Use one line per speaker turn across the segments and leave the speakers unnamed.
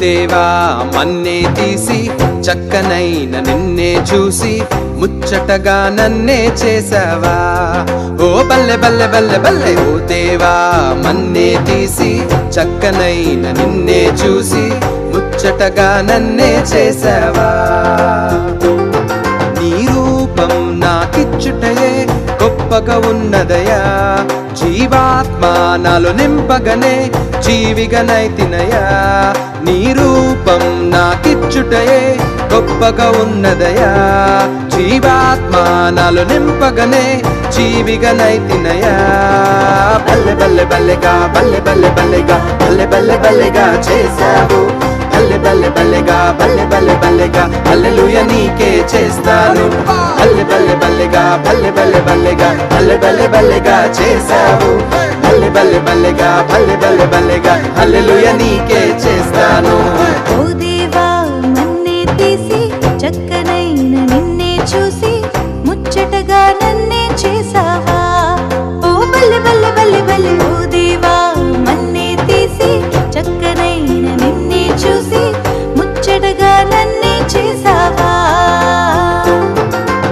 దేవా మన్నే తీసి చక్కనైన నిన్నే చూసి ముచ్చటగా నన్నే చేసావా. ఓ బల్లె బల్లె బల్లె బల్లె ఓ దేవా మన్నే తీసి చక్కనైన నిన్నే చూసి ముచ్చటగా నన్నే చేసావా. నీ రూపం నాకిచ్చుటయే గొప్పగా ఉన్నదయా, జీవాత్మ నాలో నింపగనే జీవిగనైతినయా. నీ రూపం నాకిచ్చుటయే గొప్పగా ఉన్నదయా, జీవాత్మ నాలో నింపగనే జీవిగనైతినయా. బల్లె బల్లె బల్లెగా బల్లె బల్లె బల్లెగా బల్లె బల్లె బల్లెగా చేశావు. బల్లె బల్లె బల్లెగా బల్లె బల్లె బల్లెగా హల్లెలూయా నీకే చేస్తాను. బల్లె బల్లె బల్లెగా బల్లె బల్లె బల్లెగా బల్లె బల్లె బల్లెగా చేశావు. బల్లె బల్లె బల్లెగా బల్లె బల్లె బల్లెగా హల్లెలూయా నీకే చేస్తాను.
ఓ దేవా మన్నే తీసి చక్కనైన నిన్నే చూసి ముచ్చటగా నన్నే చేసావా. ఓ బల్లె బల్లె బల్లె బల్లె ఓ దేవా మన్నే తీసి చక్కనైన నిన్నే చూసి ముచ్చటగా నన్నే చేసావా.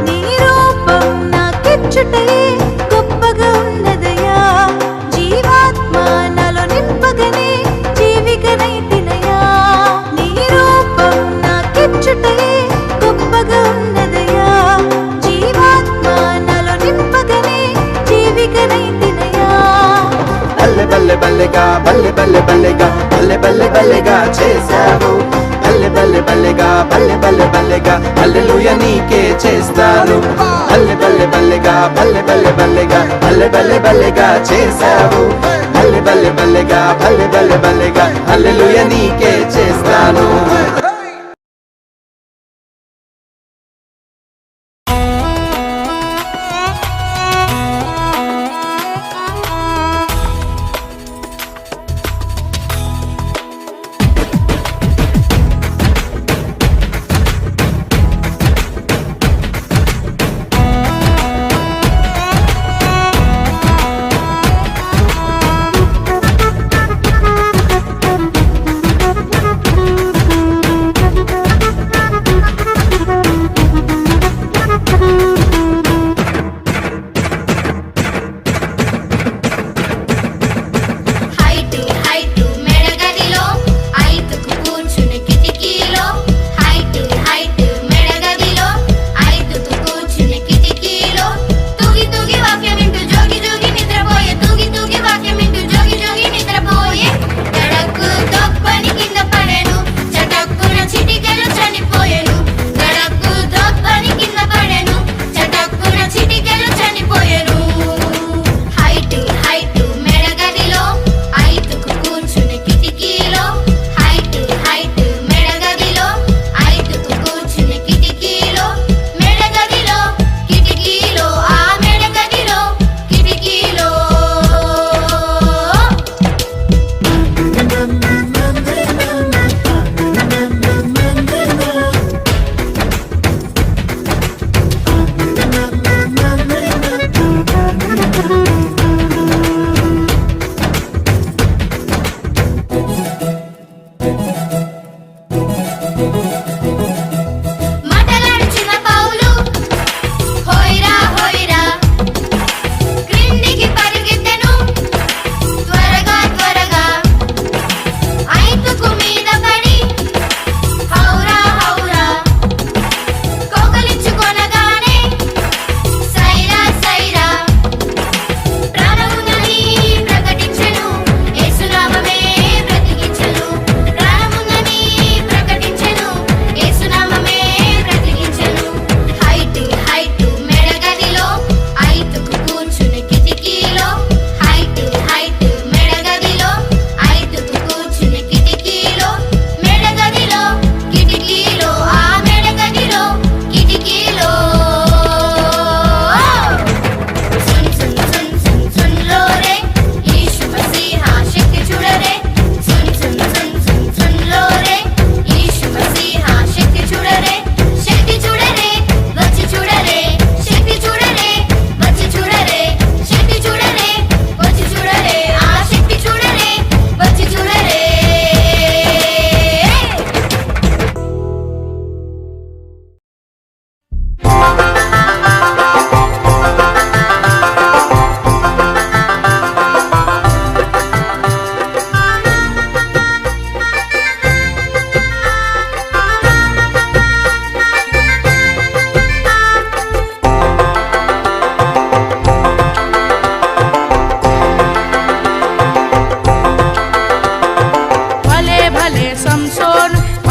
నీ రూపం నాకిచ్చుటయే గొప్పగా ఉన్నదయా, జీవాత్మ నాలో నింపగనే జీవిగనైతినయా. నీ రూపం నాకిచ్చుటయే గొప్పగా ఉన్నదయా, జీవాత్మ నాలో నింపగనే జీవిగనైతినయా.
బల్లె బల్లె బల్లెగా బల్లె బల్లె బల్లెగా బల్లె బల్లె బల్లెగా చేశావు. బల్లె బల్లె బల్లెగా బల్లె బల్లె బల్లెగా హల్లెలూయా నీకే చేస్తాను. బల్లె బల్లె బల్లెగా బల్లె బల్లె బల్లెగా బల్లె బల్లె బల్లెగా చేశావు. బల్లె బల్లె బల్లెగా బల్లె బల్లె బల్లెగా హల్లెలూయా నీకే చేస్తాను.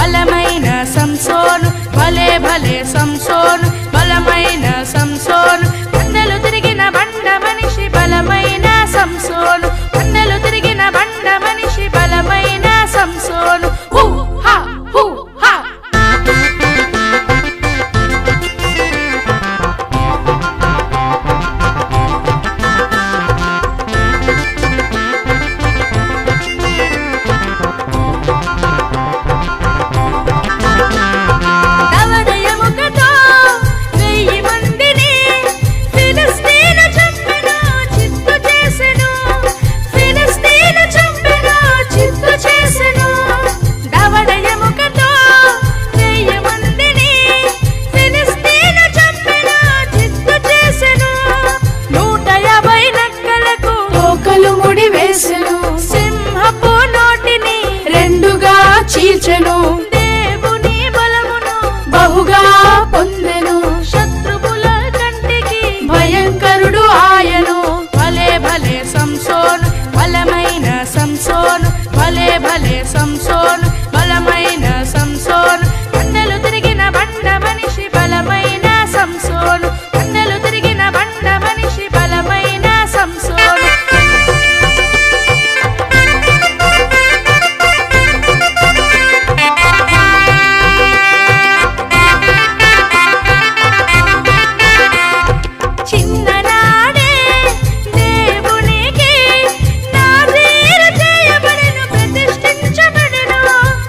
బలమైన సంసోను భలే భలే సంసోను బలమైన సంసోను కొండలు తిరిగిన బండ మనిషి బలమైన సంసోను కొండలు తిరిగిన బండ మనిషి బలమైన సంసోను హూ హా హూ హా నవదయముఖతో 1000 మందిని ఫిలిష్తీయులు చంపెను చిత్తు చేసెను ఫిలిష్తీయులు చంపెను చిత్తు చేసెను నవదయముఖతో 1000 మందిని ఫిలిష్తీయులు చంపెను చిత్తు చేసెను 150 నక్కలకు తోకలు ముడి వేసెను సింహపు నోటిని రెండుగా చీల్చెను దేవుని బలమును బహుగా పొందెను శత్రువుల కంటికి భయంకరుడు ఆయను భలే భలే సంసోను బలమైన సంసోను భలే భలే సంసోను బలమైన సంసోను కొండలు తిరిగిన బండ మనిషి బలమైన సంసోను కొండలు తిరిగిన బండ మనిషి బలమైన సంసోను చిన్ననాడే దేవునికి నాజీరు చేయబడెను ప్రతిష్ఠించబడెను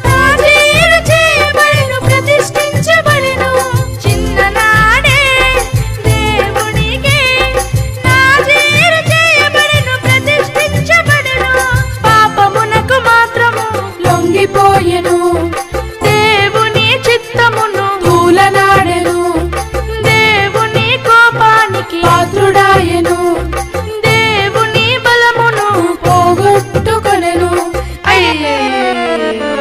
నాజీరు చేయబడెను ప్రతిష్ఠించబడెను చిన్ననాడే దేవునికి నాజీరు చేయబడెను ప్రతిష్ఠించబడెను పాపమునకు మాత్రము లొంగిపోయెను దేవుని చిత్తమును తూలనాడెను దేవుని కోపానికి పాత్రుడాయెను దేవుని బలమును పోగొట్టుకొనెను అయ్యయ్యో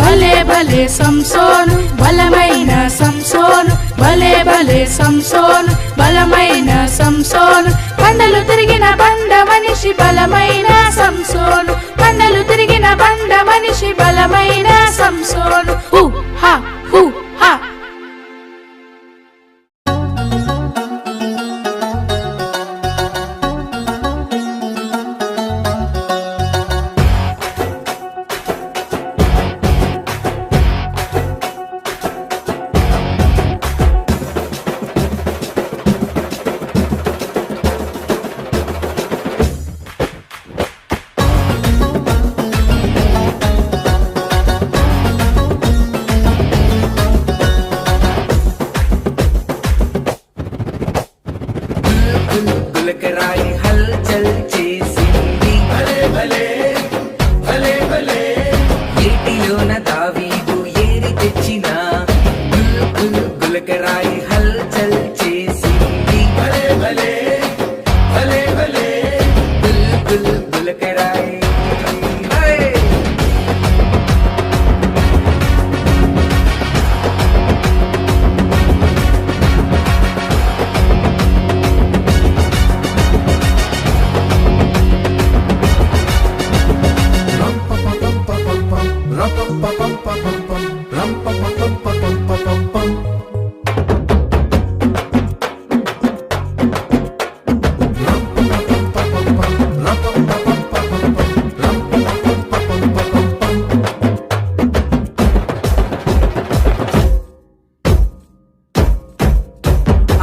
భలే భలే సంసోను బలమైన సంసోను భలే భలే సంసోను బలమైన సంసోను కొండలు తిరిగిన బండ మనిషి బలమైన సంసోను కొండలు తిరిగిన బండ మనిషి బలమైన సంసోను హూ హా హూ హా
గులకరాయి హల్చల్ చేసింది భలే భలే భలే భలే ఏటిలోన దావీదు ఏరి తెచ్చిన గులకరాయి హల్చల్ చేసింది భలే భలే భలే భలే గులకరాయి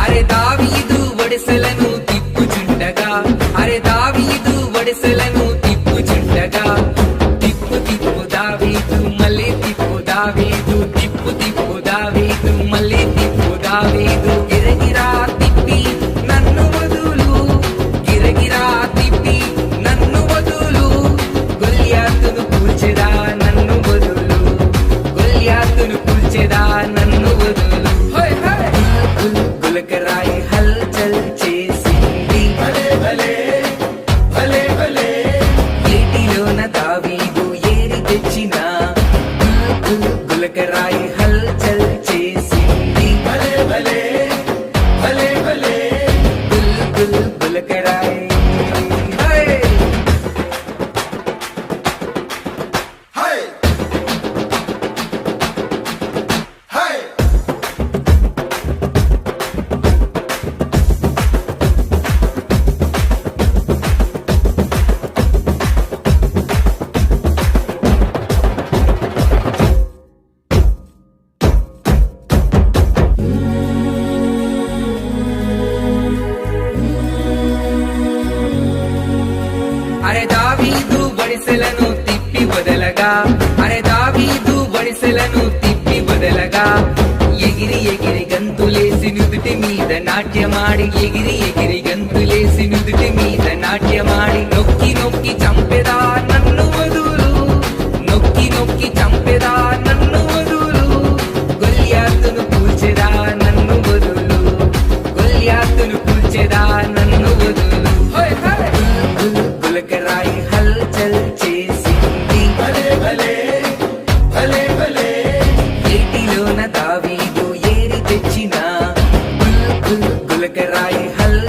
అరే దావీదు వడిసెలను తిప్పుచుండగా అరే దావీదు వడిసెలను తిప్పుచుండగా తిప్పు తిప్పు దావీదు మళ్ళీ
వదలగా అరే దావీదు వడిసెలను తిప్పి వదలగా ఎగిరి ఎగిరి గంతులేసి నుదుటి మీద నాట్యమాడి ఎగిరి ఎగిరి గంతులేసి నుదుటి మీద నాట్యమాడి నొక్కి నొక్కి చంపెదా నన్ను వదులు నొక్కి నొక్కి చంపెదా నన్ను వదులు గొల్యాతును కూల్చెదా నన్ను వదులు గొల్యాతును కూల్చెదా నన్ను వదులు గులకరాయి హల్చల్ చేసింది ఏటిలోన దావీదు ఏరి తెచ్చిన గులకరాయి హల్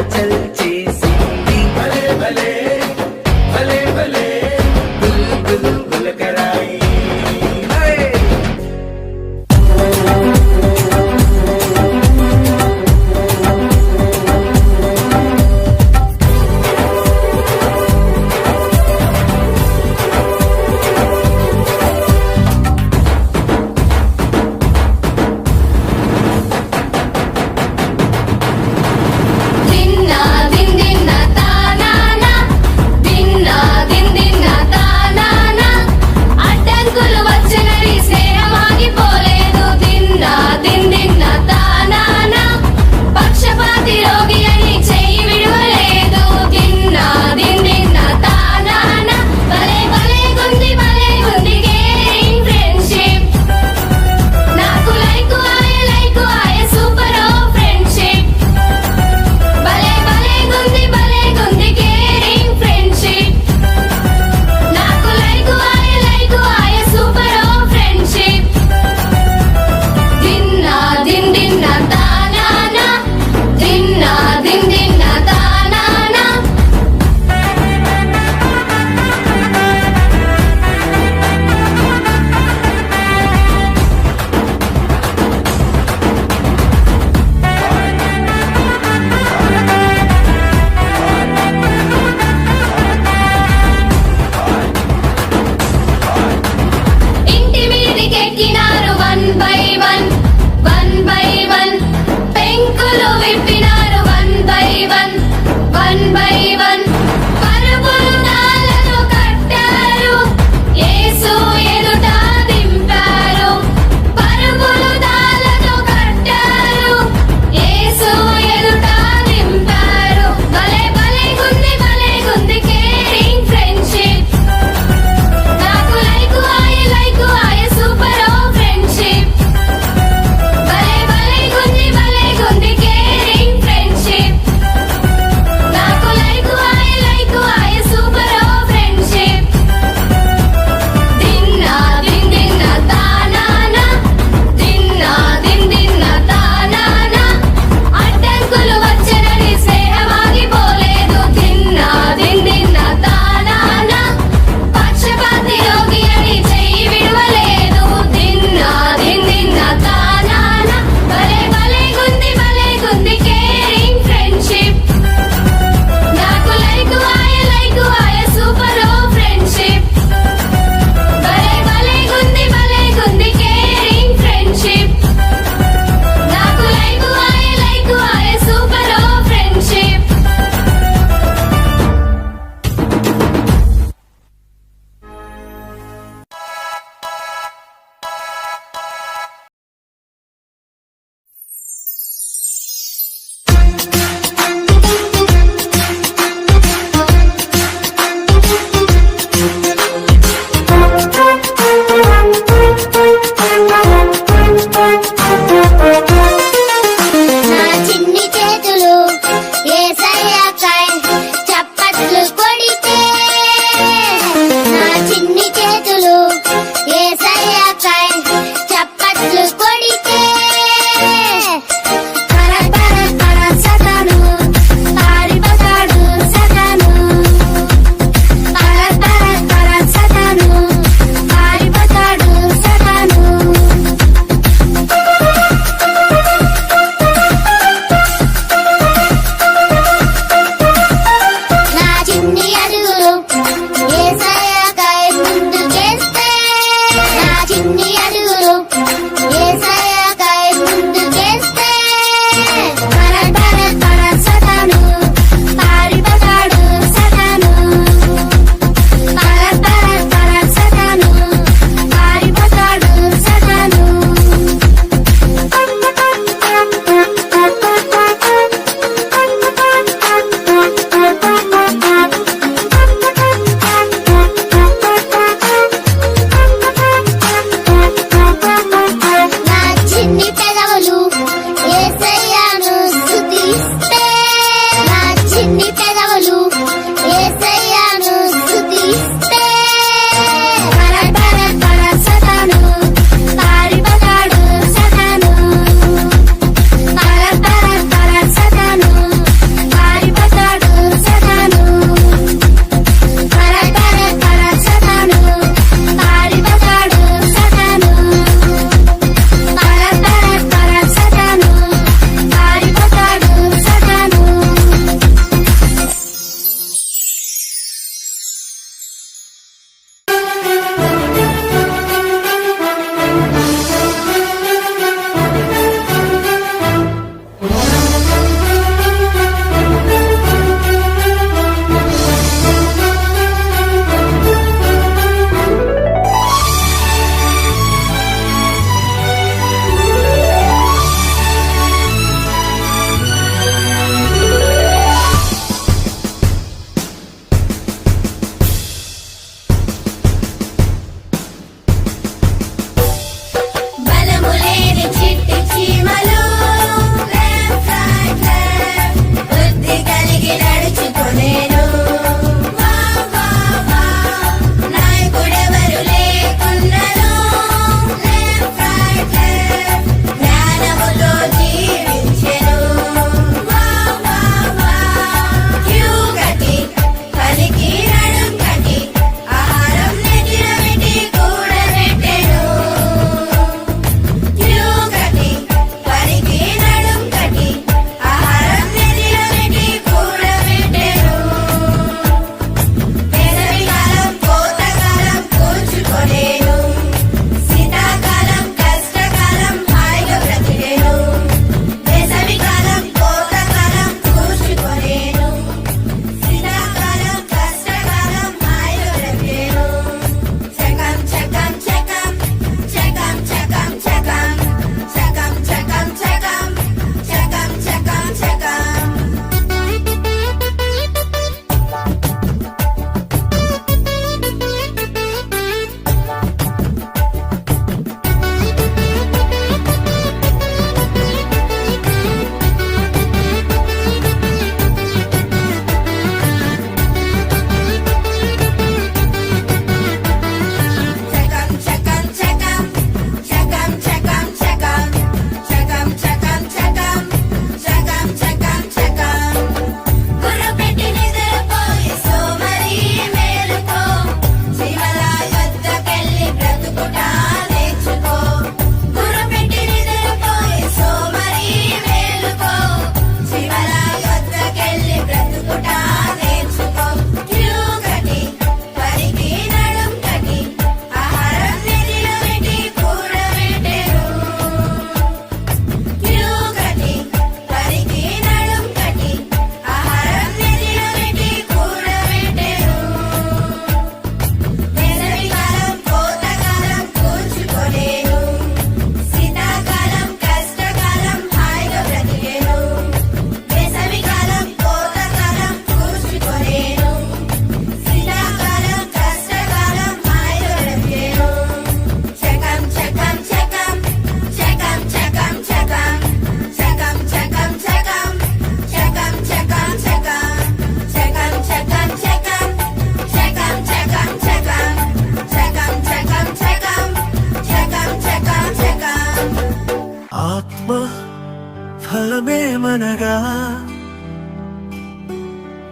ప్రేమనగా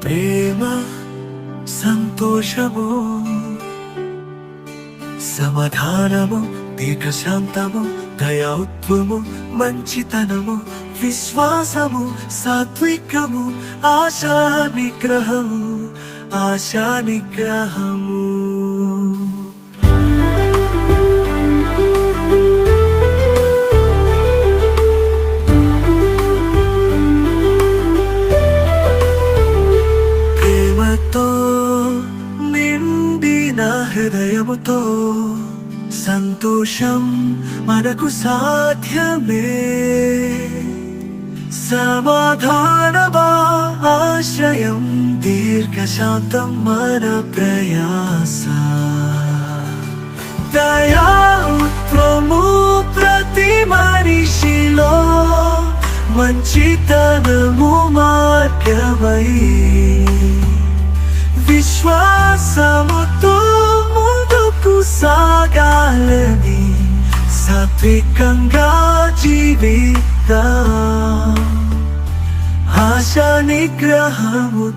ప్రేమ సంతోషము సమాధానము దీర్ఘశాంతము దయాత్వము మంచితనము విశ్వాసము సాత్వికము ఆశా నిగ్రహము ప్రేమతో నిండిన హృదయముతో సంతోషం మనకు సాధ్యమే సమాధానమా ఆశ్రయం దీర్ఘశాంతం మన ప్రయాస దయాత్వము ప్రతి మనిషిలో మంచితనము మార్గమై విశ్వాసముతో ముందుకు సాగాలని సాత్వికంగా జీవిద్దాం ఆశా నిగ్రహము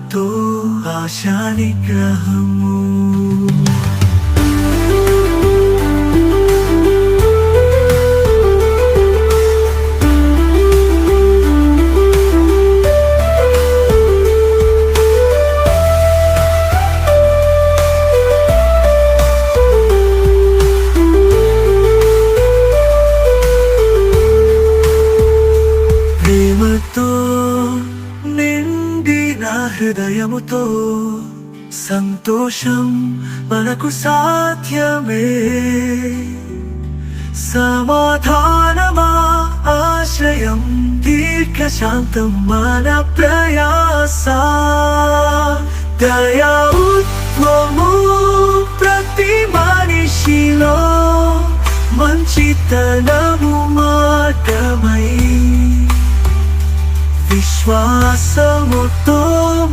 ప్రేమతో నిండిన హృదయముతో సంతోషం మనకు సాధ్యమే సమాధానమా ఆశ్రయం దీర్ఘశాంతం మన ప్రయాస దయాత్వము ప్రతి మనిషిలో మంచితనము మార్గమై విశ్వాసముతో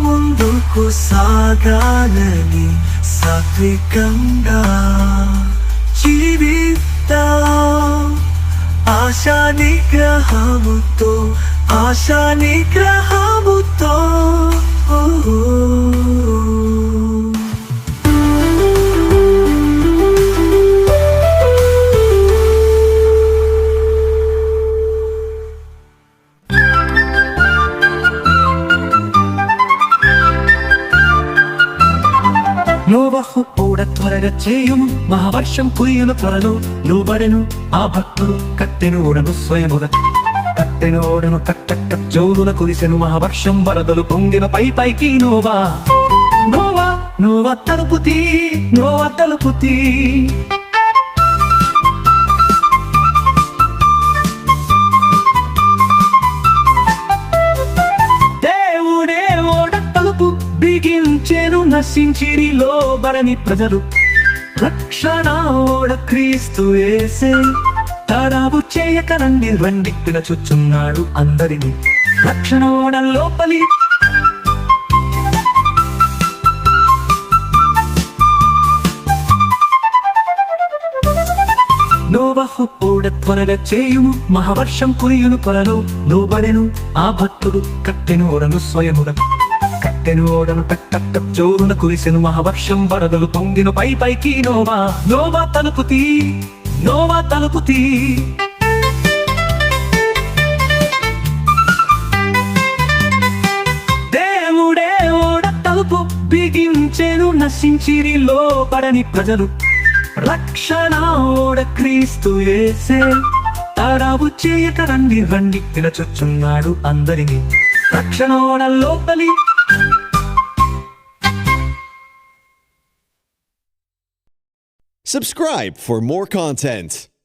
ముందుకు సాగాలని సాత్వికంగా జీవిద్దాం ఆశా నిగ్రహముతో
నోవహు కూడా త్వరగా చేయుము మహావర్షం కురియును త్వరలో లోబడెను ఆ భక్తుడు కత్తెను ఓడను స్వయముగా కత్తెను ఓడను కట్టక్క జోరున కురిసెను మహావర్షం వరదలు పొంగిన పైకి నోవా నోవా నోవా తలుపుతీ బిగించెను నశించిరిలో బరని ప్రజలు రక్షణ ఓడ క్రీస్తు యేసే తరావు చేయక రండి పిలచుచున్నాడు అందరిని రక్షణ ఓడ లోపలి నోవహు ఓడ త్వరగా చేయుము మహావర్షం కురియును త్వరలో లోబడెను ఆ భక్తుడు కట్టెను ఓడను స్వయముగా కట్టెను ఓడను టక్ జోరున కురిసెను మహావర్షం వరదలు పొంగిన పైకి నోవా తలుపుతీ దేవుడే ఓడ తలుపు బిగించెను నశించిరిలో పడని ప్రజలు రక్షణ ఓడ క్రీస్తు యేసే తరావు చేయక రండి పిలచుచున్నాడు అందరిని రక్షణ ఓడ లోపలి
Subscribe for more content.